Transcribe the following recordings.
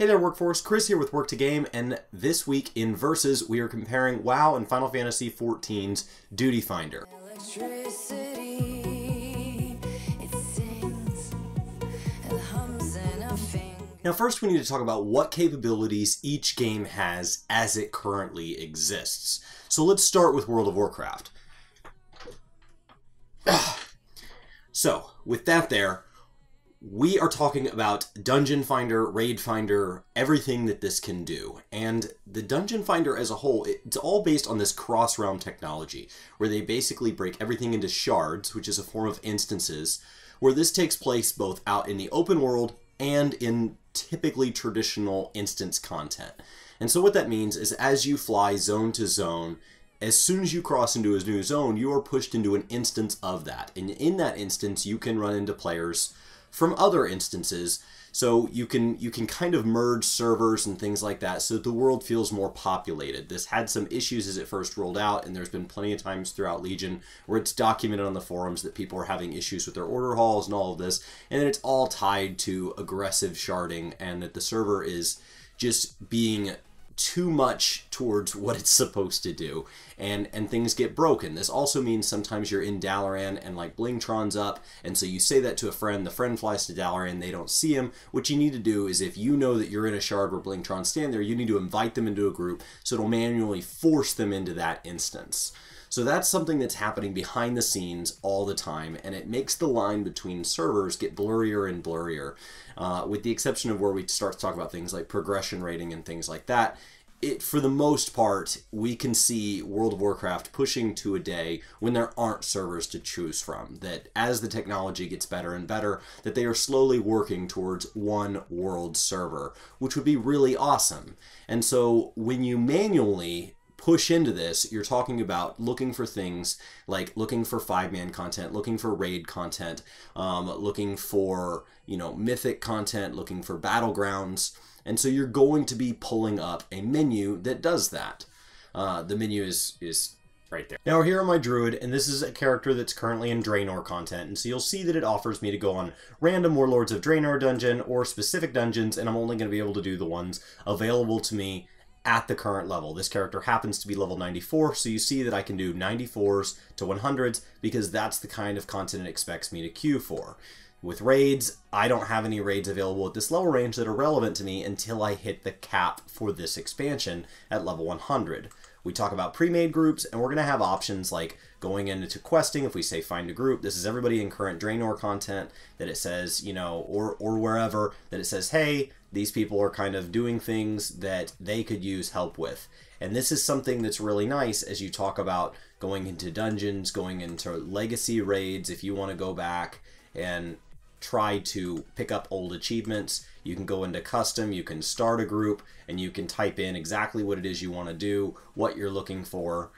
Hey there, Workforce. Chris here with Work to Game, and this week in Versus, we are comparing WoW and Final Fantasy XIV's Duty Finder. Now first we need to talk about what capabilities each game has as it currently exists. So let's start with World of Warcraft. So, with that there, we are talking about Dungeon Finder, Raid Finder, everything that this can do. And the Dungeon Finder as a whole, it's all based on this cross-realm technology, where they basically break everything into shards, which is a form of instances, where this takes place both out in the open world and in typically traditional instance content. And so what that means is as you fly zone to zone, as soon as you cross into a new zone, you are pushed into an instance of that. And in that instance, you can run into players from other instances, so you can kind of merge servers and things like that so that the world feels more populated. This had some issues as it first rolled out, and there's been plenty of times throughout Legion where it's documented on the forums that people are having issues with their order halls and all of this, and it's all tied to aggressive sharding and that the server is just being too much towards what it's supposed to do, and things get broken. This also means sometimes you're in Dalaran and like Blingtron's up, and so you say that to a friend, the friend flies to Dalaran, they don't see him. What you need to do is, if you know that you're in a shard where Blingtron's stand there, you need to invite them into a group so it'll manually force them into that instance. So that's something that's happening behind the scenes all the time, and it makes the line between servers get blurrier and blurrier. With the exception of where we start to talk about things like progression rating and things like that, for the most part, we can see World of Warcraft pushing to a day when there aren't servers to choose from. That as the technology gets better and better, that they are slowly working towards one world server, which would be really awesome. And so when you manually push into this, you're talking about looking for things like looking for 5-man content, looking for raid content, looking for, mythic content, looking for battlegrounds. And so you're going to be pulling up a menu that does that. The menu is right there. Now here on my druid, and this is a character that's currently in Draenor content, and so you'll see that it offers me to go on random Warlords of Draenor dungeon or specific dungeons, and I'm only going to be able to do the ones available to me at the current level. This character happens to be level 94, so you see that I can do 94s to 100s because that's the kind of content it expects me to queue for. With raids, I don't have any raids available at this level range that are relevant to me until I hit the cap for this expansion at level 100. We talk about pre-made groups, and we're going to have options like going into questing. If we say find a group, this is everybody in current Draenor content that it says, or wherever, that it says, hey, these people are kind of doing things that they could use help with. And this is something that's really nice as you talk about going into dungeons, going into legacy raids. If you want to go back and try to pick up old achievements, you can go into custom, you can start a group, and you can type in exactly what it is you want to do, what you're looking for.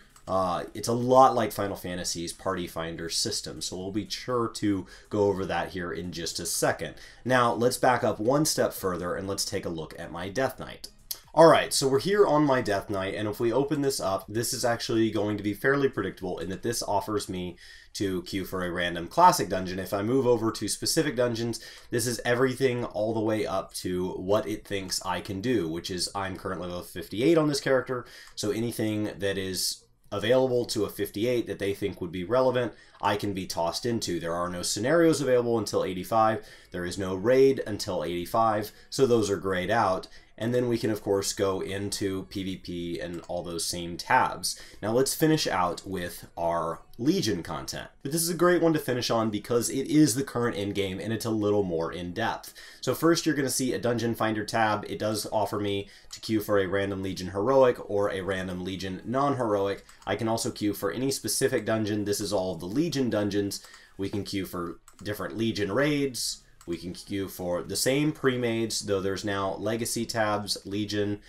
It's a lot like Final Fantasy's Party Finder system, so we'll be sure to go over that here in just a second. Now, let's back up one step further and let's take a look at my Death Knight. Alright, so we're here on my Death Knight, and if we open this up, this is actually going to be fairly predictable in that this offers me to queue for a random classic dungeon. If I move over to specific dungeons, this is everything all the way up to what it thinks I can do, which is I'm currently level 58 on this character, so anything that is available to a 58 that they think would be relevant, I can be tossed into. There are no scenarios available until 85, there is no raid until 85, so those are grayed out. And then we can, of course, go into PvP and all those same tabs. Now let's finish out with our Legion content. But this is a great one to finish on because it is the current endgame and it's a little more in-depth. So first you're going to see a Dungeon Finder tab. It does offer me to queue for a random Legion Heroic or a random Legion Non-Heroic. I can also queue for any specific dungeon. This is all of the Legion dungeons. We can queue for different Legion raids. We can queue for the same pre-mades, though there's now legacy tabs, Legion,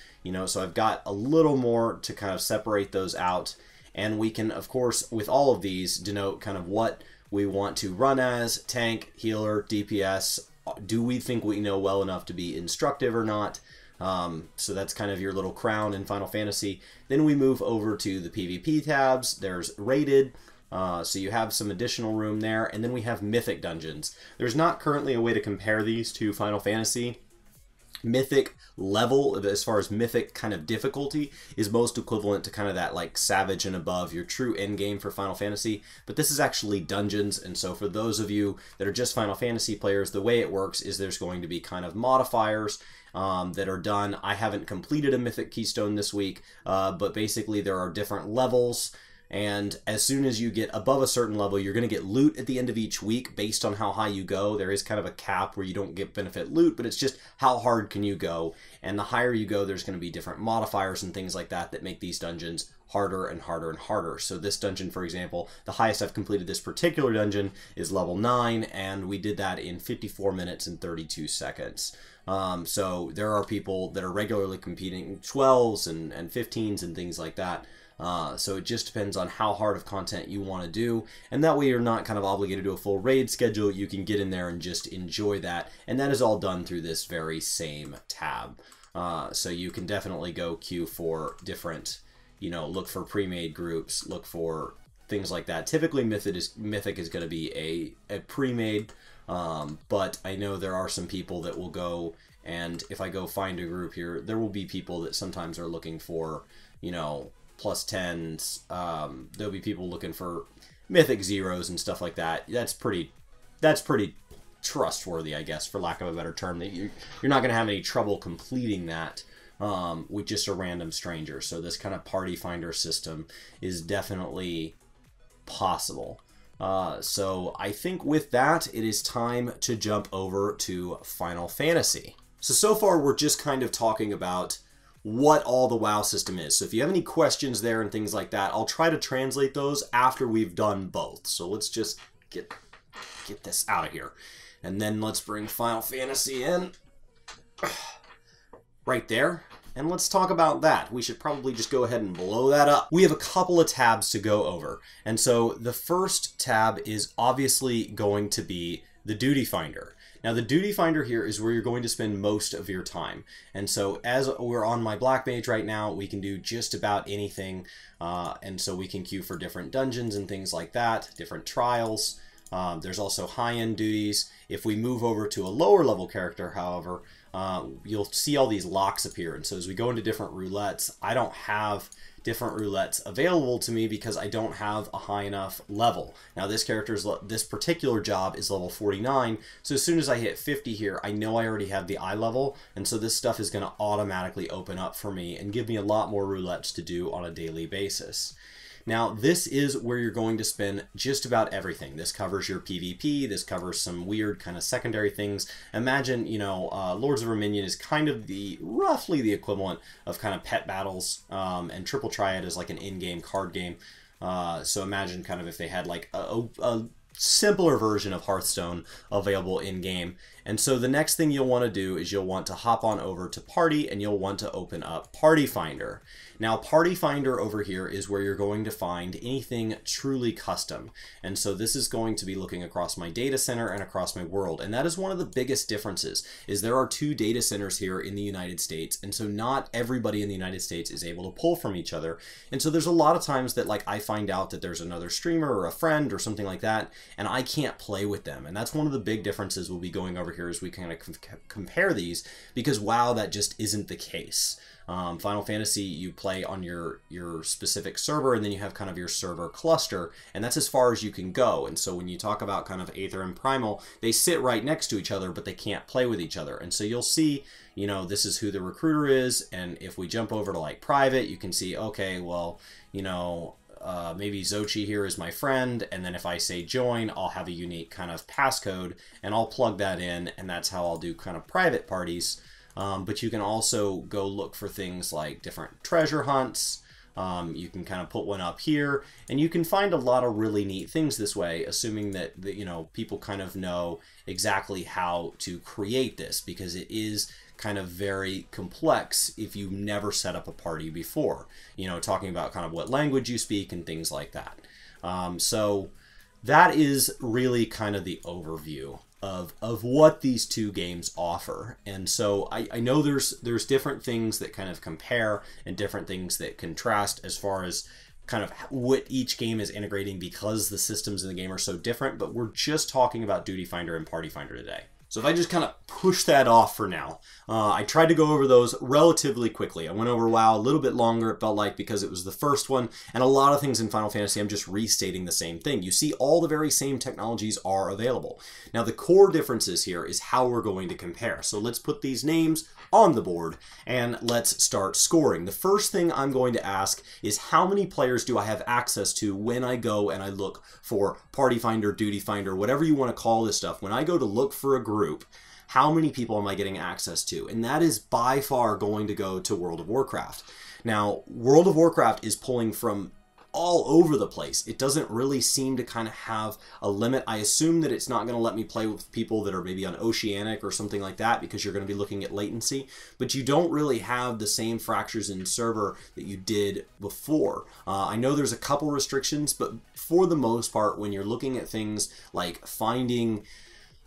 so I've got a little more to kind of separate those out. And we can, of course, with all of these, denote kind of what we want to run as, tank, healer, DPS. Do we think we know well enough to be instructive or not? So that's kind of your little crown in Final Fantasy. Then we move over to the PvP tabs. There's rated. So you have some additional room there, and then we have Mythic Dungeons. There's not currently a way to compare these to Final Fantasy, Mythic level, as far as Mythic kind of difficulty, is most equivalent to kind of that like Savage and above, your true end game for Final Fantasy. But this is actually Dungeons, and so for those of you that are just Final Fantasy players, the way it works is there's going to be kind of modifiers that are done. I haven't completed a Mythic Keystone this week, but basically there are different levels. And as soon as you get above a certain level, you're going to get loot at the end of each week based on how high you go. There is kind of a cap where you don't get benefit loot, but it's just how hard can you go. And the higher you go, there's going to be different modifiers and things like that that make these dungeons harder and harder and harder. So this dungeon, for example, the highest I've completed this particular dungeon is level 9, and we did that in 54 minutes and 32 seconds. So there are people that are regularly competing 12s and 15s and things like that. So it just depends on how hard of content you want to do, and that way you're not kind of obligated to a full raid schedule. You can get in there and just enjoy that, and that is all done through this very same tab. So you can definitely go queue for different, you know, look for pre-made groups, look for things like that. Typically Mythic is going to be a pre-made, but I know there are some people that will go, and if I go find a group here, there will be people that sometimes are looking for, you know, plus 10s. There'll be people looking for Mythic Zeros and stuff like that. That's pretty trustworthy, I guess, for lack of a better term. That you're not going to have any trouble completing that with just a random stranger. So this kind of party finder system is definitely possible. So I think with that, it is time to jump over to Final Fantasy. So far we're just kind of talking about what all the WoW system is. So if you have any questions there and things like that, I'll try to translate those after we've done both. So let's just get this out of here. And then let's bring Final Fantasy in. Right there. And let's talk about that. We should probably just go ahead and blow that up. We have a couple of tabs to go over. And so the first tab is obviously going to be the Duty Finder. Now the Duty Finder here is where you're going to spend most of your time. And so as we're on my Black Mage right now, we can do just about anything. And so we can queue for different dungeons and things like that, different trials. There's also high-end duties. If we move over to a lower level character, however, you'll see all these locks appear. And so as we go into different roulettes, I don't have different roulettes available to me because I don't have a high enough level. Now this particular job is level 49, so as soon as I hit 50 here, I know I already have the eye level, and so this stuff is going to automatically open up for me and give me a lot more roulettes to do on a daily basis. Now, this is where you're going to spend just about everything. This covers your PvP, this covers some weird kind of secondary things. Imagine, you know, Lords of Verminion is kind of roughly the equivalent of kind of pet battles, and Triple Triad is like an in-game card game. So imagine kind of if they had like a simpler version of Hearthstone available in-game. And so the next thing you'll want to do is you'll want to hop on over to Party, and you'll want to open up Party Finder. Now Party Finder over here is where you're going to find anything truly custom. And so this is going to be looking across my data center and across my world. And that is one of the biggest differences, is there are 2 data centers here in the United States. And so not everybody in the United States is able to pull from each other. And so there's a lot of times that like I find out that there's another streamer or a friend or something like that, and I can't play with them. And that's one of the big differences we'll be going over here as we kind of compare these, because WoW, that just isn't the case. Final Fantasy, you play on your specific server, and then you have kind of your server cluster, and that's as far as you can go. And so when you talk about kind of Aether and Primal, they sit right next to each other, but they can't play with each other. And so you'll see, you know, this is who the recruiter is, and if we jump over to like private, you can see, okay, well, you know, maybe Xochi here is my friend, and then if I say join, I'll have a unique kind of passcode, and I'll plug that in, and that's how I'll do kind of private parties. But you can also go look for things like different treasure hunts. You can kind of put one up here, and you can find a lot of really neat things this way, assuming that you know, people kind of know exactly how to create this, because it is kind of very complex if you never set up a party before. You know, talking about kind of what language you speak and things like that. So that is really kind of the overview of what these 2 games offer. And so I know there's different things that kind of compare and different things that contrast as far as kind of what each game is integrating, because the systems in the game are so different, but we're just talking about Duty Finder and Party Finder today. So if I just kind of push that off for now, I tried to go over those relatively quickly. I went over WoW a little bit longer, it felt like, because it was the first one, and a lot of things in Final Fantasy, I'm just restating the same thing. You see, all the very same technologies are available. Now, the core differences here is how we're going to compare. So let's put these names on the board, and let's start scoring. The first thing I'm going to ask is how many players do I have access to when I go and I look for Party Finder, Duty Finder, whatever you want to call this stuff. When I go to look for a group, how many people am I getting access to? And that is by far going to go to World of Warcraft. Now, World of Warcraft is pulling from all over the place. It doesn't really seem to kind of have a limit. I assume that it's not going to let me play with people that are maybe on Oceanic or something like that, because you're going to be looking at latency, but you don't really have the same fractures in server that you did before. I know there's a couple restrictions, but for the most part, when you're looking at things like finding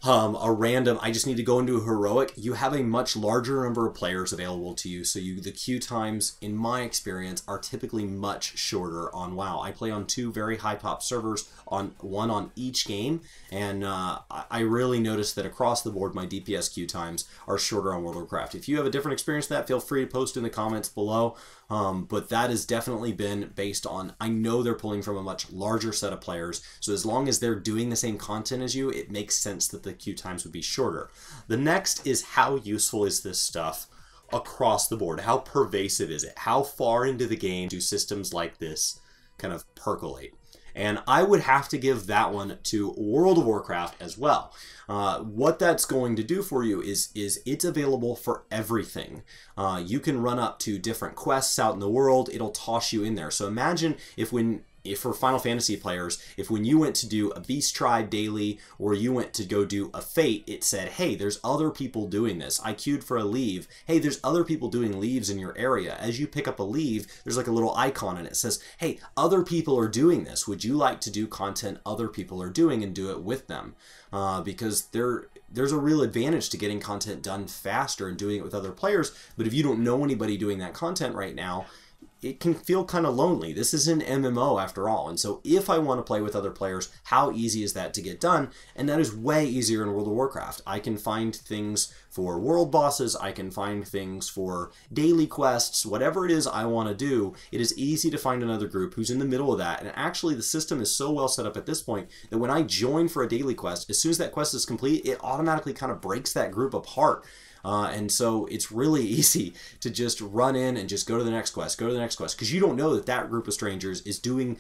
a random, I just need to go into a heroic, you have a much larger number of players available to you, so the queue times, in my experience, are typically much shorter on WoW. I play on 2 very high pop servers, one on each game, and I really noticed that across the board my DPS queue times are shorter on World of Warcraft. If you have a different experience with that, feel free to post in the comments below, but that has definitely been based on, I know they're pulling from a much larger set of players, so as long as they're doing the same content as you, it makes sense that the queue times would be shorter. The next is how useful is this stuff across the board? How pervasive is it? How far into the game do systems like this kind of percolate? And I would have to give that one to World of Warcraft as well. What that's going to do for you is it's available for everything. You can run up to different quests out in the world. It'll toss you in there. So imagine if for Final Fantasy players, if when you went to do a Beast Tribe daily, or you went to go do a Fate, it said, hey, there's other people doing this. I queued for a leave. Hey, there's other people doing leaves in your area. As you pick up a leave, there's like a little icon and it says, hey, other people are doing this. Would you like to do content other people are doing and do it with them? Because there's a real advantage to getting content done faster and doing it with other players. But if you don't know anybody doing that content right now, it can feel kind of lonely. This is an MMO after all, and so if I want to play with other players, how easy is that to get done? And that is way easier in World of Warcraft. I can find things for world bosses, I can find things for daily quests, whatever it is I want to do, it is easy to find another group who's in the middle of that. And actually the system is so well set up at this point that when I join for a daily quest, as soon as that quest is complete, it automatically kind of breaks that group apart. And so it's really easy to just run in and just go to the next quest, because you don't know that that group of strangers is doing,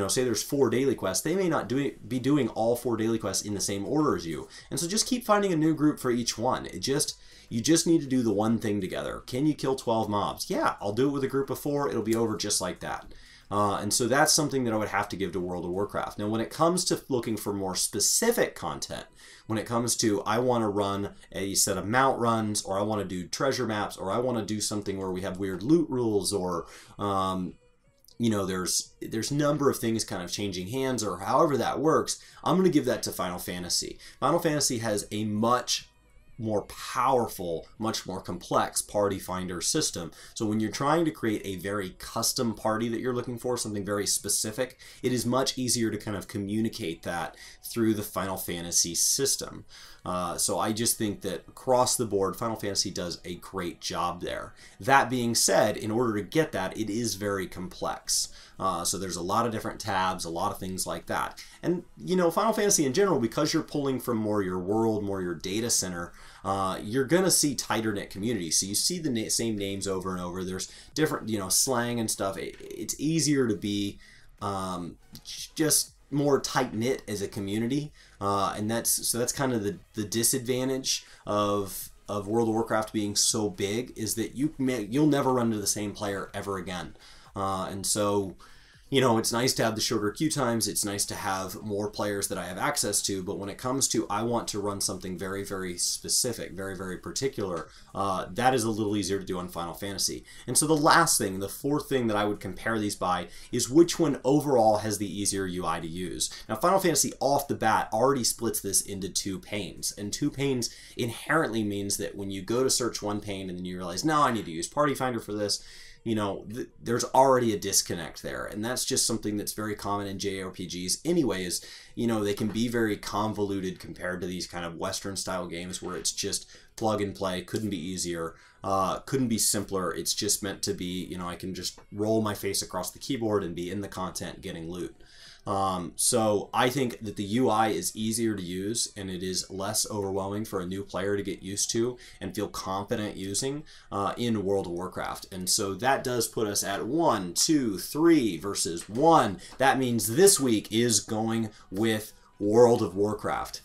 say there's 4 daily quests, they may not be doing all 4 daily quests in the same order as you. And so just keep finding a new group for each one. You just need to do the one thing together. Can you kill 12 mobs? Yeah, I'll do it with a group of 4, it'll be over just like that. And so that's something that I would have to give to World of Warcraft. Now, when it comes to looking for more specific content, when it comes to I want to run a set of mount runs, or I want to do treasure maps, or I want to do something where we have weird loot rules, or there's a number of things kind of changing hands, or however that works, I'm going to give that to Final Fantasy. Final Fantasy has a much more powerful, much more complex party finder system. So when you're trying to create a very custom party that you're looking for, something very specific, it is much easier to kind of communicate that through the Final Fantasy system. So I just think that across the board, Final Fantasy does a great job there. That being said, in order to get that, it is very complex. So there's a lot of different tabs, a lot of things like that. And, Final Fantasy in general, because you're pulling from more your world, more your data center, you're going to see tighter knit communities. So you see the same names over and over. There's different, slang and stuff. It's easier to be just more tight knit as a community. And that's kind of the disadvantage of World of Warcraft being so big, is that you'll never run into the same player ever again. And so, it's nice to have the shorter queue times, it's nice to have more players that I have access to, but when it comes to I want to run something very, very specific, very, very particular, that is a little easier to do on Final Fantasy. And so the last thing, the fourth thing that I would compare these by, is which one overall has the easier UI to use. Now, Final Fantasy off the bat already splits this into 2 panes, and 2 panes inherently means that when you go to search one pane and then you realize, no, I need to use Party Finder for this, you know, there's already a disconnect there. And that's just something that's very common in JRPGs anyway, is, you know, they can be very convoluted compared to these kind of Western style games where it's just plug and play, couldn't be easier, couldn't be simpler. It's just meant to be, you know, I can just roll my face across the keyboard and be in the content getting loot. So I think that the UI is easier to use and it is less overwhelming for a new player to get used to and feel confident using in World of Warcraft. And so that does put us at 1, 2, 3 versus 1. That means this week is going with World of Warcraft.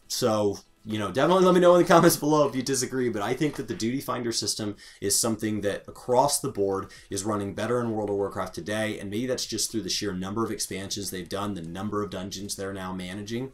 So, you know, definitely let me know in the comments below if you disagree, but I think that the Duty Finder system is something that across the board is running better in World of Warcraft today, and maybe that's just through the sheer number of expansions they've done, the number of dungeons they're now managing.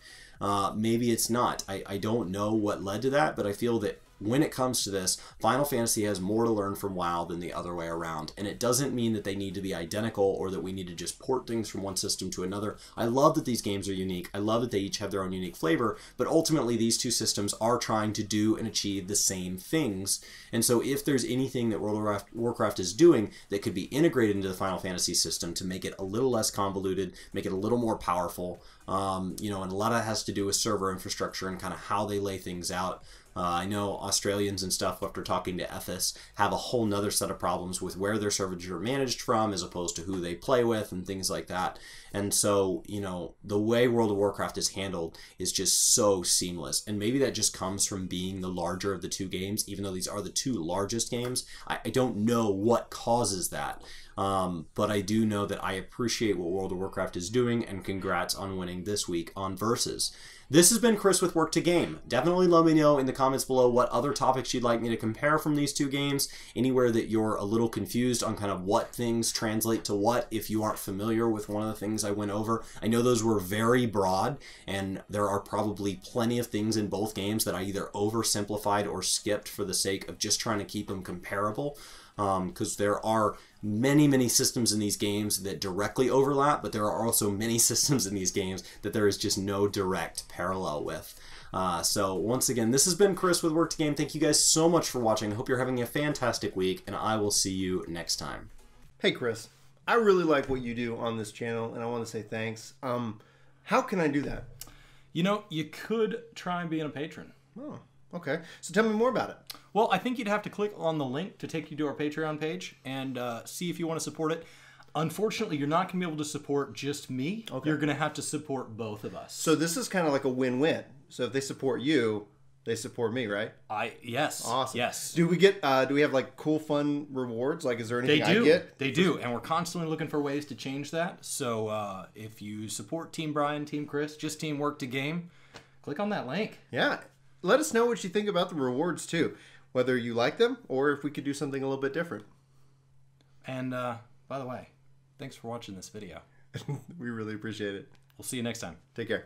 Maybe it's not. I don't know what led to that, but I feel that when it comes to this, Final Fantasy has more to learn from WoW than the other way around. And it doesn't mean that they need to be identical or that we need to just port things from one system to another. I love that these games are unique. I love that they each have their own unique flavor, but ultimately these two systems are trying to do and achieve the same things. And so if there's anything that World of Warcraft is doing that could be integrated into the Final Fantasy system to make it a little less convoluted, make it a little more powerful, you know, and a lot of that has to do with server infrastructure and kind of how they lay things out. I know Australians and stuff, after talking to Ethos, have a whole nother set of problems with where their servers are managed from as opposed to who they play with and things like that. And so, you know, the way World of Warcraft is handled is just so seamless. And maybe that just comes from being the larger of the two games, even though these are the two largest games. I don't know what causes that. But I do know that I appreciate what World of Warcraft is doing, and congrats on winning this week on Versus. This has been Chris with Work to Game. Definitely let me know in the comments below what other topics you'd like me to compare from these two games, anywhere that you're a little confused on kind of what things translate to what if you aren't familiar with one of the things I went over. I know those were very broad, and there are probably plenty of things in both games that I either oversimplified or skipped for the sake of just trying to keep them comparable. Because there are many systems in these games that directly overlap, but there are also many systems in these games that there is just no direct parallel with. So once again, this has been Chris with Work to Game. Thank you guys so much for watching. I hope you're having a fantastic week, and I will see you next time. Hey Chris, I really like what you do on this channel, and I want to say thanks. How can I do that? You know, you could try being a patron. Oh, okay. So tell me more about it. Well, I think you'd have to click on the link to take you to our Patreon page and see if you want to support it. Unfortunately, you're not going to be able to support just me. Okay. You're going to have to support both of us. So this is kind of like a win-win. So if they support you, they support me, right? Yes. Awesome. Yes. Do we have like cool, fun rewards? Like, is there anything I get? They do, and we're constantly looking for ways to change that. So if you support Team Brian, Team Chris, just Team Work to Game, click on that link. Yeah. Let us know what you think about the rewards too, whether you like them or if we could do something a little bit different. And by the way, thanks for watching this video. We really appreciate it. We'll see you next time. Take care.